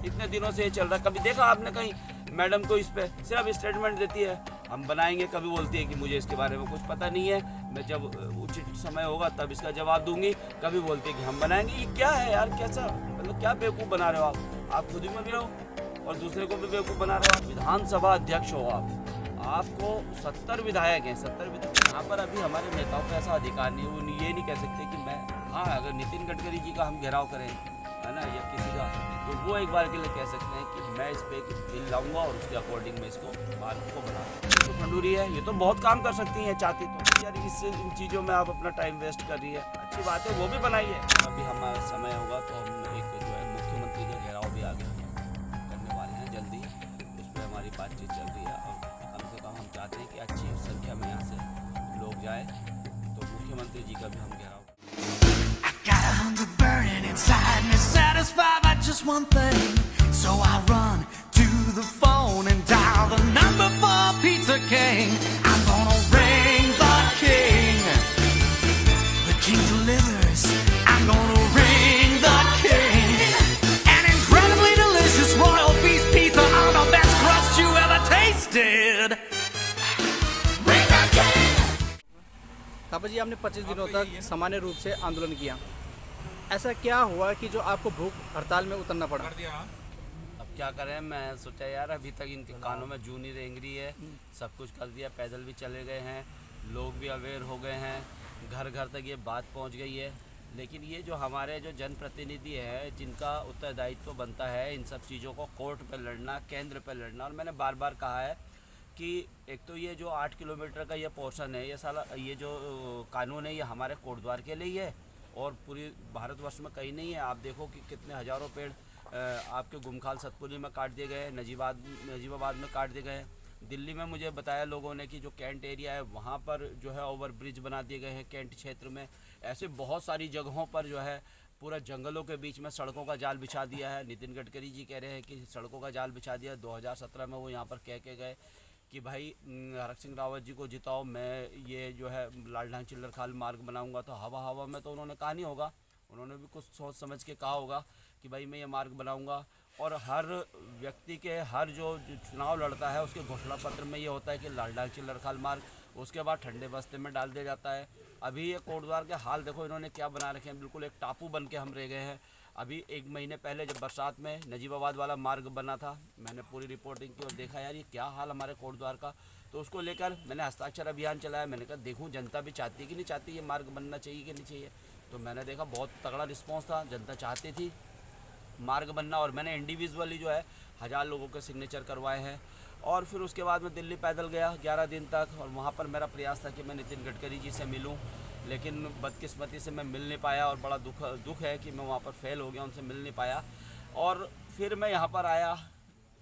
इतने दिनों से ये चल रहा है। कभी देखा आपने कहीं मैडम को इस पे? सिर्फ स्टेटमेंट देती है हम बनाएंगे, कभी बोलती है कि मुझे इसके बारे में कुछ पता नहीं है, मैं जब उचित समय होगा तब इसका जवाब दूंगी, कभी बोलती है कि हम बनाएंगे। ये क्या है यार, कैसा मतलब क्या बेवकूफ़ बना रहे हो आप खुद ही में भी रहो और दूसरे को भी बेवकूफ़ बना रहे हो। आप विधानसभा अध्यक्ष हो, आपको 70 विधायक हैं, 70 विधायक। यहाँ पर अभी हमारे नेताओं का ऐसा अधिकार नहीं है, वो ये नहीं कह सकते कि मैं, हाँ अगर नितिन गडकरी जी का हम घेराव करें है ना, या किसी का, तो वो एक बार के लिए कह सकते हैं कि मैं इस पर एक बिल लाऊंगा और उसके अकॉर्डिंग मैं इसको मार्ग को बढ़ा। तो खंडूरी है, ये तो बहुत काम कर सकती हैं चाहती तो। यार इससे इन चीज़ों में आप अपना टाइम वेस्ट कर रही है। अच्छी बात है, वो भी बनाइए। अभी हमारा समय होगा तो हम एक जो है मुख्यमंत्री का घेराव भी आगे करने वाले हैं जल्दी, उस पर हमारी बातचीत चल रही है। और कम से कम हम चाहते हैं कि अच्छी संख्या में यहाँ से लोग जाए, तो मुख्यमंत्री जी का भी हम घेराव। Got a hunger burning inside me, satisfied by just one thing. So I run to the phone and dial the number for Pizza King. I'm gonna ring the king. The king delivers. I'm gonna ring the king. An incredibly delicious royal beef pizza on the best crust you ever tasted. Ring the king. Thapa जी, आपने 25 दिनों तक सामान्य रूप से आंदोलन किया, ऐसा क्या हुआ कि जो आपको भूख हड़ताल में उतरना पड़ा? अब क्या करें, मैं सोचा यार अभी तक इनके कानों में जूं नहीं रेंग रही है, सब कुछ कर दिया, पैदल भी चले गए हैं, लोग भी अवेयर हो गए हैं, घर घर तक ये बात पहुंच गई है। लेकिन ये जो हमारे जो जनप्रतिनिधि है, जिनका उत्तरदायित्व बनता है इन सब चीज़ों को कोर्ट पर लड़ना, केंद्र पर लड़ना, और मैंने बार बार कहा है कि एक तो ये जो 8 किलोमीटर का ये पोर्शन है, ये साला ये जो कानून है, ये हमारे कोटद्वार के लिए ही है और पूरी भारतवर्ष में कहीं नहीं है। आप देखो कि कितने हज़ारों पेड़ आपके गुमखाल सतपुली में काट दिए गए, नजीबाबाद में काट दिए गए। दिल्ली में मुझे बताया लोगों ने कि जो कैंट एरिया है वहाँ पर जो है ओवर ब्रिज बना दिए गए हैं कैंट क्षेत्र में। ऐसे बहुत सारी जगहों पर जो है पूरा जंगलों के बीच में सड़कों का जाल बिछा दिया है। नितिन गडकरी जी कह रहे हैं कि सड़कों का जाल बिछा दिया। 2017 में वो यहाँ पर कह के गए कि भाई हरक सिंह रावत जी को जिताओ, मैं ये जो है लालढांग चिल्लरखाल मार्ग बनाऊंगा। तो हवा में तो उन्होंने कहा नहीं होगा, उन्होंने भी कुछ सोच समझ के कहा होगा कि भाई मैं ये मार्ग बनाऊंगा। और हर व्यक्ति के हर जो चुनाव लड़ता है उसके घोषणा पत्र में ये होता है कि लालढांग चिल्लरखाल मार्ग, उसके बाद ठंडे बस्ते में डाल दिया जाता है। अभी ये कोटद्वार के हाल देखो इन्होंने क्या बना रखे हैं, बिल्कुल एक टापू बन के हम रह गए हैं। अभी 1 महीने पहले जब बरसात में नजीबाबाद वाला मार्ग बना था, मैंने पूरी रिपोर्टिंग की और देखा यार ये क्या हाल हमारे कोटद्वार का। तो उसको लेकर मैंने हस्ताक्षर अभियान चलाया। मैंने कहा देखूं जनता भी चाहती है कि नहीं चाहती, ये मार्ग बनना चाहिए कि नहीं चाहिए। तो मैंने देखा बहुत तगड़ा रिस्पॉन्स था, जनता चाहती थी मार्ग बनना। और मैंने इंडिविजुअली जो है 1000 लोगों के सिग्नेचर करवाए हैं। और फिर उसके बाद मैं दिल्ली पैदल गया 11 दिन तक, और वहाँ पर मेरा प्रयास था कि मैं नितिन गडकरी जी से मिलूं, लेकिन बदकिस्मती से मैं मिल नहीं पाया और बड़ा दुख है कि मैं वहाँ पर फेल हो गया, उनसे मिल नहीं पाया। और फिर मैं यहाँ पर आया,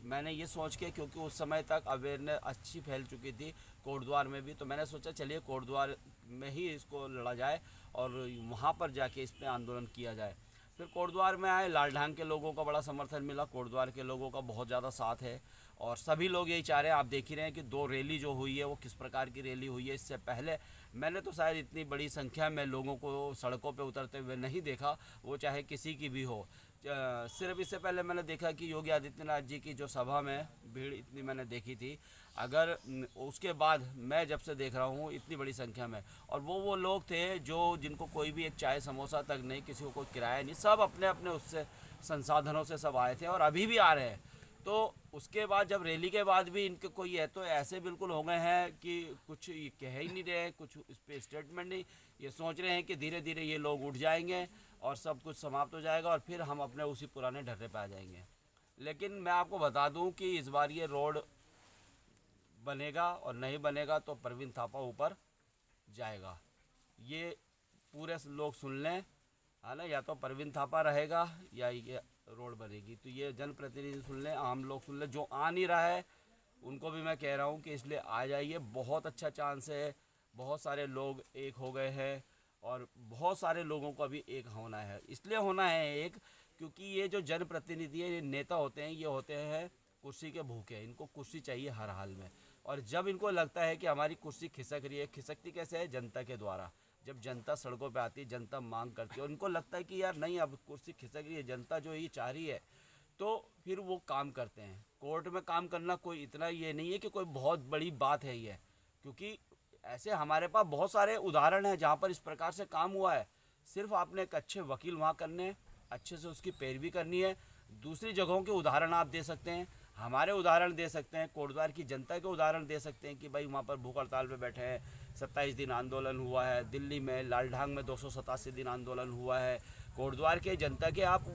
मैंने ये सोच के, क्योंकि उस समय तक अवेयरनेस अच्छी फैल चुकी थी कोटद्वार में भी, तो मैंने सोचा चलिए कोटद्वार में ही इसको लड़ा जाए और वहाँ पर जाके इस पर आंदोलन किया जाए। फिर कोटद्वार में आए, लालढांग के लोगों का बड़ा समर्थन मिला, कोटद्वार के लोगों का बहुत ज़्यादा साथ है और सभी लोग यही चाह रहे हैं। आप देख ही रहे हैं कि 2 रैली जो हुई है वो किस प्रकार की रैली हुई है। इससे पहले मैंने तो शायद इतनी बड़ी संख्या में लोगों को सड़कों पे उतरते हुए नहीं देखा, वो चाहे किसी की भी हो। सिर्फ इससे पहले मैंने देखा कि योगी आदित्यनाथ जी की जो सभा में भीड़ इतनी मैंने देखी थी, अगर उसके बाद मैं जब से देख रहा हूँ इतनी बड़ी संख्या में, और वो लोग थे जो जिनको कोई भी एक चाय समोसा तक नहीं, किसी को कोई किराया नहीं, सब अपने अपने उससे संसाधनों से सब आए थे और अभी भी आ रहे हैं। तो उसके बाद जब रैली के बाद भी इनके कोई है तो ऐसे बिल्कुल हो गए हैं कि कुछ ये कह ही नहीं रहे, कुछ इस पर स्टेटमेंट नहीं, ये सोच रहे हैं कि धीरे धीरे ये लोग उठ जाएंगे और सब कुछ समाप्त हो जाएगा और फिर हम अपने उसी पुराने ढर्रे पे आ जाएंगे। लेकिन मैं आपको बता दूं कि इस बार ये रोड बनेगा और नहीं बनेगा तो प्रवीण थापा ऊपर जाएगा, ये पूरे लोग सुन लें, है ना। या तो प्रवीण थापा रहेगा या ये रोड बनेगी। तो ये जनप्रतिनिधि सुन लें, आम लोग सुन लें, जो आ नहीं रहा है उनको भी मैं कह रहा हूँ कि इसलिए आ जाइए, बहुत अच्छा चांस है। बहुत सारे लोग एक हो गए हैं और बहुत सारे लोगों को अभी एक होना है। इसलिए होना है एक, क्योंकि ये जो जनप्रतिनिधि है, ये नेता होते हैं, ये होते हैं कुर्सी के भूखे, इनको कुर्सी चाहिए हर हाल में। और जब इनको लगता है कि हमारी कुर्सी खिसक रही है, खिसकती कैसे है? जनता के द्वारा। जब जनता सड़कों पे आती है, जनता मांग करती है और इनको लगता है कि यार नहीं अब कुर्सी खिसक रही है, जनता जो ये चाह रही है, तो फिर फिर वो काम करते हैं। कोर्ट में काम करना कोई इतना ये नहीं है कि कोई बहुत बड़ी बात है ये, क्योंकि ऐसे हमारे पास बहुत सारे उदाहरण हैं जहाँ पर इस प्रकार से काम हुआ है। सिर्फ आपने एक अच्छे वकील वहाँ करने हैं, अच्छे से उसकी पैरवी करनी है। दूसरी जगहों के उदाहरण आप दे सकते हैं, हमारे उदाहरण दे सकते हैं, कोटद्वार की जनता के उदाहरण दे सकते हैं कि भाई वहाँ पर भूख हड़ताल पे बैठे हैं, 27 दिन आंदोलन हुआ है। दिल्ली में लालढांग में 287 दिन आंदोलन हुआ है। कोटद्वार के जनता के आप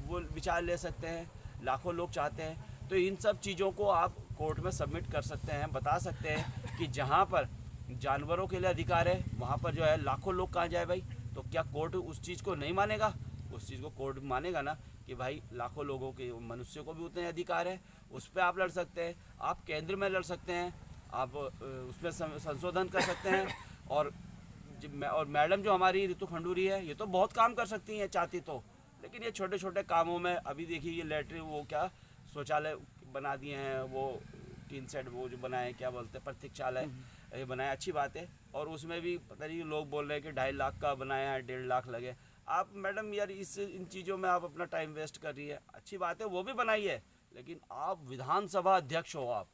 वो विचार ले सकते हैं, लाखों लोग चाहते हैं। तो इन सब चीज़ों को आप कोर्ट में सबमिट कर सकते हैं, बता सकते हैं कि जहाँ पर जानवरों के लिए अधिकार है वहाँ पर जो है लाखों लोग कहाँ जाए भाई। तो क्या कोर्ट उस चीज़ को नहीं मानेगा? उस चीज़ को कोर्ट मानेगा ना कि भाई लाखों लोगों के, मनुष्यों को भी उतने अधिकार है। उस पर आप लड़ सकते हैं, आप केंद्र में लड़ सकते हैं, आप उसमें संशोधन कर सकते हैं। और मैडम जो हमारी रितु खंडूरी है, ये तो बहुत काम कर सकती हैं चाहती तो, लेकिन ये छोटे छोटे कामों में, अभी देखिए ये लेटरिन, वो क्या शौचालय बना दिए हैं, वो टीन सेट वो जो बनाए, क्या बोलते हैं, प्रतीक्षालय, ये बनाया, अच्छी बात है। और उसमें भी पता नहीं लोग बोल रहे हैं कि 2.5 लाख का बनाया है, 1.5 लाख लगे। आप मैडम यार इन चीज़ों में आप अपना टाइम वेस्ट कर रही है। अच्छी बात है, वो भी बनाई है, लेकिन आप विधानसभा अध्यक्ष हो,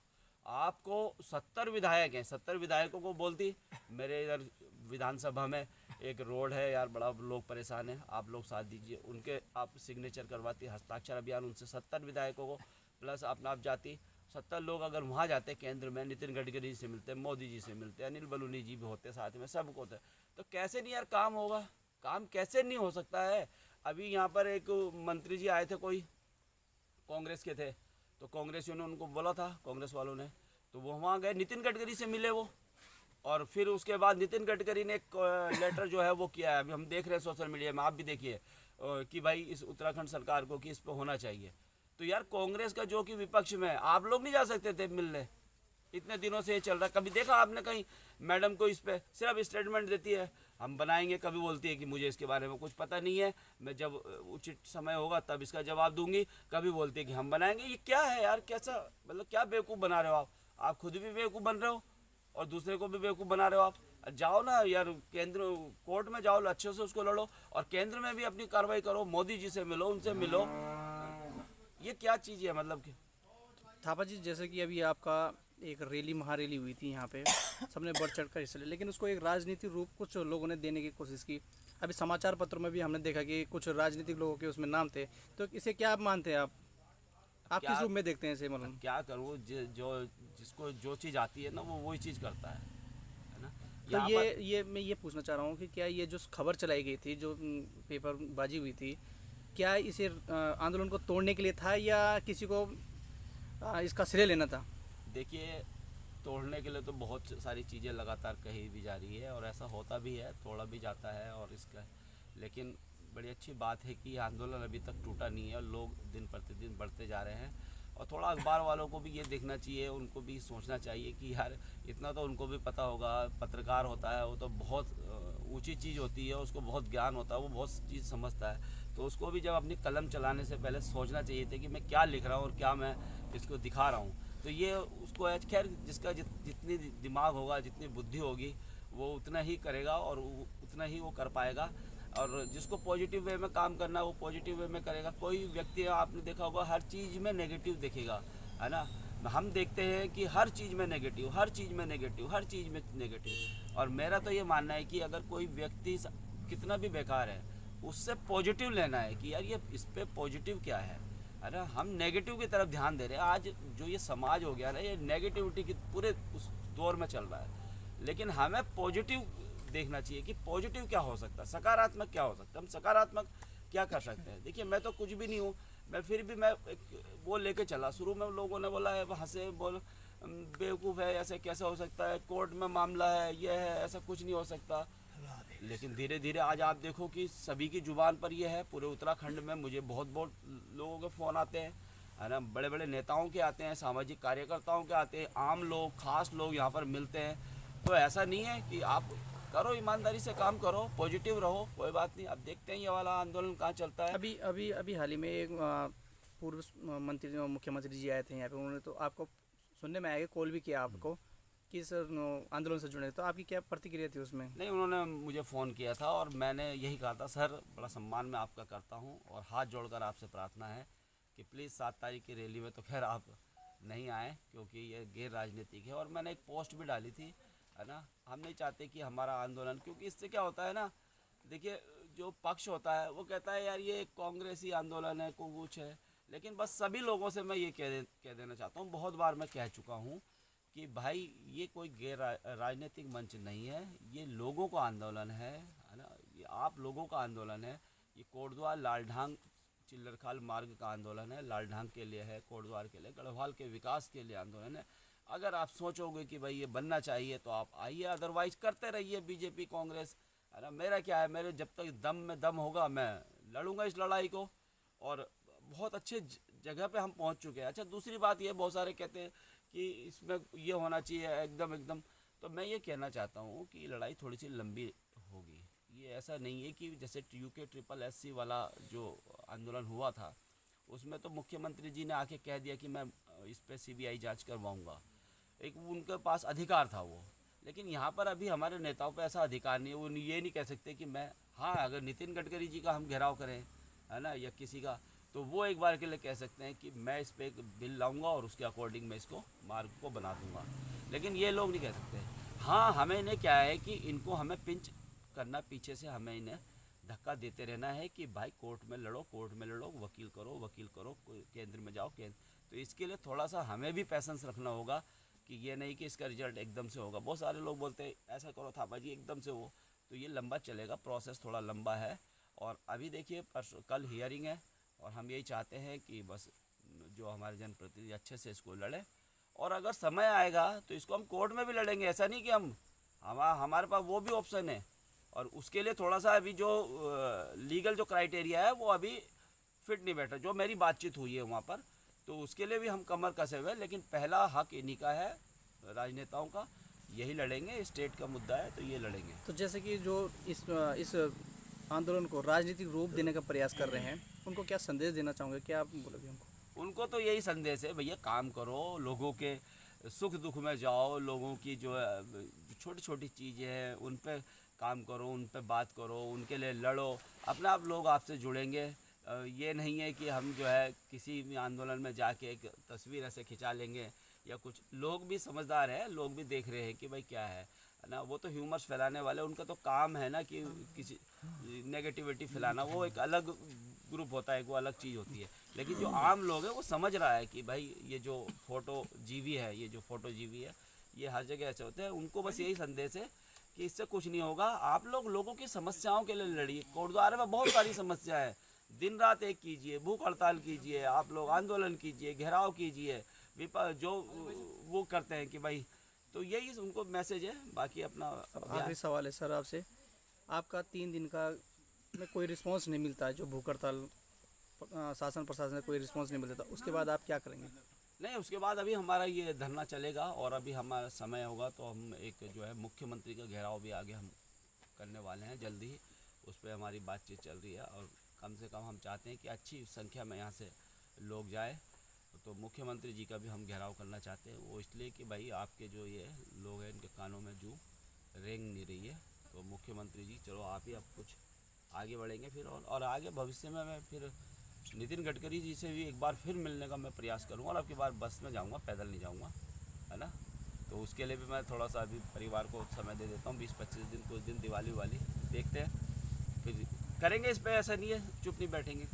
आपको 70 विधायक हैं, 70 विधायकों को बोलती मेरे इधर विधानसभा में एक रोड है यार, बड़ा लोग परेशान हैं, आप लोग साथ दीजिए, उनके आप सिग्नेचर करवाती, हस्ताक्षर अभियान उनसे 70 विधायकों को प्लस अपना आप जाती। 70 लोग अगर वहाँ जाते केंद्र में, नितिन गडकरी जी से मिलते, मोदी जी से मिलते, अनिल बलूनी जी भी होते साथ में, सब होते, तो कैसे नहीं यार काम होगा? काम कैसे नहीं हो सकता है? अभी यहाँ पर एक मंत्री जी आए थे, कोई कांग्रेस के थे, तो कांग्रेसियों ने उनको बोला था, कांग्रेस वालों ने, तो वो वहाँ गए, नितिन गडकरी से मिले वो, और फिर उसके बाद नितिन गडकरी ने एक लेटर जो है वो किया है, अभी हम देख रहे हैं सोशल मीडिया में, आप भी देखिए कि भाई इस उत्तराखंड सरकार को कि इस पर होना चाहिए। तो यार कांग्रेस का जो कि विपक्ष में, आप लोग नहीं जा सकते थे मिलने? इतने दिनों से ये चल रहा है, कभी देखा आपने कहीं मैडम को इस पे? सिर्फ स्टेटमेंट देती है हम बनाएंगे, कभी बोलती है कि मुझे इसके बारे में कुछ पता नहीं है, मैं जब उचित समय होगा तब इसका जवाब दूंगी, कभी बोलती है कि हम बनाएंगे। ये क्या है यार? कैसा, मतलब क्या बेवकूफ़ बना रहे हो आप खुद भी बेवकूफ़ बन रहे हो और दूसरे को भी बेवकूफ़ बना रहे हो आप। जाओ ना यार केंद्र, कोर्ट में जाओ, अच्छे से उसको लड़ो, और केंद्र में भी अपनी कार्रवाई करो, मोदी जी से मिलो, उनसे मिलो। ये क्या चीज़ है मतलब कि? थापा जी, जैसे कि अभी आपका एक रैली, महारैली हुई थी यहाँ पे, सबने बढ़ चढ़ कर हिस्सा लिया, लेकिन उसको एक राजनीतिक रूप कुछ लोगों ने देने की कोशिश की। अभी समाचार पत्रों में भी हमने देखा कि कुछ राजनीतिक लोगों के उसमें नाम थे, तो इसे क्या आप मानते हैं? आप किस रूप में देखते हैं इसे? मतलब क्या करूँ, जो जिसको जो चीज़ आती है ना वो वही चीज़ करता है ना। तो ये मैं ये पूछना चाह रहा हूँ कि क्या ये जो खबर चलाई गई थी, जो पेपरबाजी हुई थी, क्या इसे आंदोलन को तोड़ने के लिए था या किसी को इसका श्रेय लेना था? देखिए, तोड़ने के लिए तो बहुत सारी चीज़ें लगातार कही भी जा रही है और ऐसा होता भी है, तोड़ा भी जाता है और इसका, लेकिन बड़ी अच्छी बात है कि आंदोलन अभी तक टूटा नहीं है और लोग दिन प्रतिदिन बढ़ते जा रहे हैं। और थोड़ा अखबार वालों को भी ये देखना चाहिए, उनको भी सोचना चाहिए कि यार इतना तो उनको भी पता होगा, पत्रकार होता है वो तो बहुत ऊंची चीज़ होती है, उसको बहुत ज्ञान होता है, वो बहुत चीज़ समझता है, तो उसको भी जब अपनी कलम चलाने से पहले सोचना चाहिए था कि मैं क्या लिख रहा हूँ और क्या मैं इसको दिखा रहा हूँ। तो ये उसको खैर जिसका जितनी दिमाग होगा, जितनी बुद्धि होगी, वो उतना ही करेगा और उतना ही वो कर पाएगा। और जिसको पॉजिटिव वे में काम करना है वो पॉजिटिव वे में करेगा। कोई व्यक्ति, आपने देखा होगा, हर चीज़ में नेगेटिव देखेगा, है ना। हम देखते हैं कि हर चीज़ में नेगेटिव, हर चीज़ में नेगेटिव, हर चीज़ में नेगेटिव। और मेरा तो ये मानना है कि अगर कोई व्यक्ति कितना भी बेकार है, उससे पॉजिटिव लेना है कि यार ये इस पर पॉजिटिव क्या है ना। हम नेगेटिव की तरफ ध्यान दे रहे हैं। आज जो ये समाज हो गया ना, ये नेगेटिविटी के पूरे उस दौर में चल रहा है, लेकिन हमें पॉजिटिव देखना चाहिए कि पॉजिटिव क्या हो सकता है, सकारात्मक क्या हो सकता है, हम सकारात्मक क्या कर सकते हैं। देखिए, मैं तो कुछ भी नहीं हूँ, मैं फिर भी मैं वो लेके चला। शुरू में लोगों ने बोला है, हंसे, बोल बेवकूफ़ है, ऐसे कैसे हो सकता है, कोर्ट में मामला है, ये है, ऐसा कुछ नहीं हो सकता। लेकिन धीरे धीरे आज आप देखो कि सभी की ज़ुबान पर ये है। पूरे उत्तराखंड में मुझे बहुत लोगों के फ़ोन आते हैं, है ना, बड़े बड़े नेताओं के आते हैं, सामाजिक कार्यकर्ताओं के आते हैं, आम लोग, खास लोग यहाँ पर मिलते हैं। तो ऐसा नहीं है कि आप करो, ईमानदारी से काम करो, पॉजिटिव रहो, कोई बात नहीं। अब देखते हैं ये वाला आंदोलन कहाँ चलता है। अभी हाल ही में एक पूर्व मंत्री, मुख्यमंत्री जी आए थे यहाँ पे, उन्होंने तो आपको सुनने में आया, कॉल भी किया आपको कि सर आंदोलन से जुड़े, तो आपकी क्या प्रतिक्रिया थी उसमें? नहीं, उन्होंने मुझे फ़ोन किया था और मैंने यही कहा था, सर बड़ा सम्मान मैं आपका करता हूँ और हाथ जोड़कर आपसे प्रार्थना है कि प्लीज़ 7 तारीख की रैली में तो खैर आप नहीं आए, क्योंकि ये गैर राजनीतिक है। और मैंने एक पोस्ट भी डाली थी, है ना, हम नहीं चाहते कि हमारा आंदोलन, क्योंकि इससे क्या होता है ना, देखिए जो पक्ष होता है वो कहता है यार ये कांग्रेसी आंदोलन है, को कुछ है, लेकिन बस सभी लोगों से मैं ये कह देना चाहता हूँ, बहुत बार मैं कह चुका हूँ कि भाई ये कोई गैर राजनीतिक मंच नहीं है, ये लोगों का आंदोलन है ना, ये आप लोगों का आंदोलन है। ये कोटद्वार लालढांग चिल्लरखाल मार्ग का आंदोलन है, लालढांग के लिए है, कोटद्वार के लिए, गढ़वाल के विकास के लिए आंदोलन है। अगर आप सोचोगे कि भाई ये बनना चाहिए तो आप आइए, अदरवाइज करते रहिए बीजेपी कांग्रेस, है ना। मेरा क्या है, मेरे जब तक दम में दम होगा मैं लड़ूंगा इस लड़ाई को, और बहुत अच्छे जगह पे हम पहुंच चुके हैं। अच्छा, दूसरी बात ये, बहुत सारे कहते हैं कि इसमें ये होना चाहिए एकदम, तो मैं ये कहना चाहता हूँ कि लड़ाई थोड़ी सी लंबी होगी। ये ऐसा नहीं है कि जैसे यूके SSS वाला जो आंदोलन हुआ था उसमें तो मुख्यमंत्री जी ने आके कह दिया कि मैं इस पे CBI जांच करवाऊंगा, एक उनके पास अधिकार था वो। लेकिन यहाँ पर अभी हमारे नेताओं पे ऐसा अधिकार नहीं है, वो ये नहीं कह सकते कि मैं, हाँ अगर नितिन गडकरी जी का हम घेराव करें, है ना, या किसी का, तो वो एक बार के लिए कह सकते हैं कि मैं इस पर एक बिल लाऊंगा और उसके अकॉर्डिंग मैं इसको मार्ग को बना दूंगा, लेकिन ये लोग नहीं कह सकते। हाँ, हमें इन्हें क्या है कि इनको हमें पिंच करना, पीछे से हमें इन्हें धक्का देते रहना है कि भाई कोर्ट में लड़ो, वकील करो, केंद्र में जाओ, तो इसके लिए थोड़ा सा हमें भी पैसेंस रखना होगा कि ये नहीं कि इसका रिजल्ट एकदम से होगा। बहुत सारे लोग बोलते हैं ऐसा करो थापा जी एकदम से हो, तो ये लंबा चलेगा, प्रोसेस थोड़ा लंबा है। और अभी देखिए कल हियरिंग है, और हम यही चाहते हैं कि बस जो हमारे जनप्रतिनिधि अच्छे से इसको लड़े, और अगर समय आएगा तो इसको हम कोर्ट में भी लड़ेंगे। ऐसा नहीं कि हमारे पास वो भी ऑप्शन है, और उसके लिए थोड़ा सा अभी जो लीगल जो क्राइटेरिया है वो अभी फिट नहीं बैठा, जो मेरी बातचीत हुई है वहाँ पर, तो उसके लिए भी हम कमर कसे हुए। लेकिन पहला हक इन्हीं का है, राजनेताओं का, यही लड़ेंगे, स्टेट का मुद्दा है तो ये लड़ेंगे। तो जैसे कि जो इस आंदोलन को राजनीतिक रूप देने का प्रयास कर रहे हैं, उनको क्या संदेश देना चाहोगे, क्या आप बोलोगे उनको? उनको तो यही संदेश है, भैया काम करो, लोगों के सुख दुख में जाओ, लोगों की जो छोटी छोटी चीज़ें हैं उन पे काम करो, उन पे बात करो, उनके लिए लड़ो, अपने आप लोग आपसे जुड़ेंगे। ये नहीं है कि हम जो है किसी भी आंदोलन में जाके एक तस्वीर ऐसे खिंचा लेंगे या कुछ। लोग भी समझदार हैं, लोग भी देख रहे हैं कि भाई क्या है ना, वो तो ह्यूमर्स फैलाने वाले, उनका तो काम है ना कि किसी नेगेटिविटी फैलाना, वो एक अलग ग्रुप होता है, वो अलग चीज़ होती है। लेकिन जो आम लोग हैं वो समझ रहा है कि भाई ये जो फोटो जीवी है, ये हर जगह ऐसे होते हैं। उनको बस यही संदेश है कि इससे कुछ नहीं होगा, आप लोग लोगों की समस्याओं के लिए लड़िए। कोटद्वार में बहुत सारी समस्या है, दिन रात एक कीजिए, भूख हड़ताल कीजिए, आप लोग आंदोलन कीजिए, घेराव कीजिए, जो वो करते हैं कि भाई, तो यही उनको मैसेज है। बाकी अपना आखिरी सवाल है सर आपसे, आपका 3 दिन का में कोई रिस्पांस नहीं मिलता है, जो भूख हड़ताल शासन प्रशासन से कोई रिस्पांस नहीं मिलता, उसके बाद आप क्या करेंगे? नहीं, उसके बाद अभी हमारा ये धरना चलेगा, और अभी हमारा समय होगा तो हम एक जो है मुख्यमंत्री का घेराव भी आगे हम करने वाले हैं जल्दी ही, उस पर हमारी बातचीत चल रही है। और कम से कम हम चाहते हैं कि अच्छी संख्या में यहाँ से लोग जाए, तो मुख्यमंत्री जी का भी हम घेराव करना चाहते हैं। वो इसलिए कि भाई आपके जो ये लोग हैं इनके कानों में जूं रेंग नहीं रही है, तो मुख्यमंत्री जी चलो आप ही अब कुछ आगे बढ़ेंगे फिर, और आगे भविष्य में मैं फिर नितिन गडकरी जी से भी एक बार फिर मिलने का मैं प्रयास करूँगा, और अब की बार बस में जाऊँगा, पैदल नहीं जाऊँगा, है ना। तो उसके लिए भी मैं थोड़ा सा अभी परिवार को समय दे देता हूँ, 20-25 दिन, कुछ दिन दिवाली वाली देखते हैं, फिर करेंगे इस पर। ऐसा नहीं है, चुप नहीं बैठेंगे।